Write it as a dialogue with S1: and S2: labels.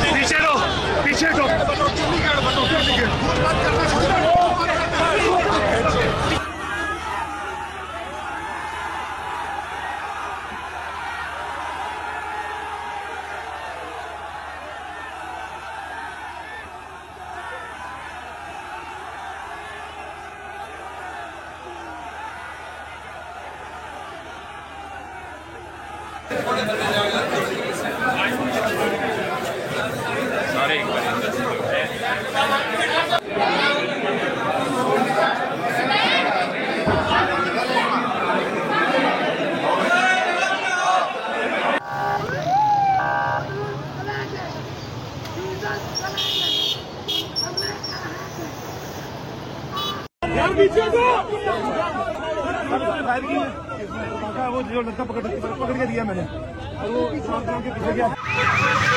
S1: पीछे दो, पीछे दो। वो जो लड़का पकड़ के दिया मैंने और वो के पीछे गया।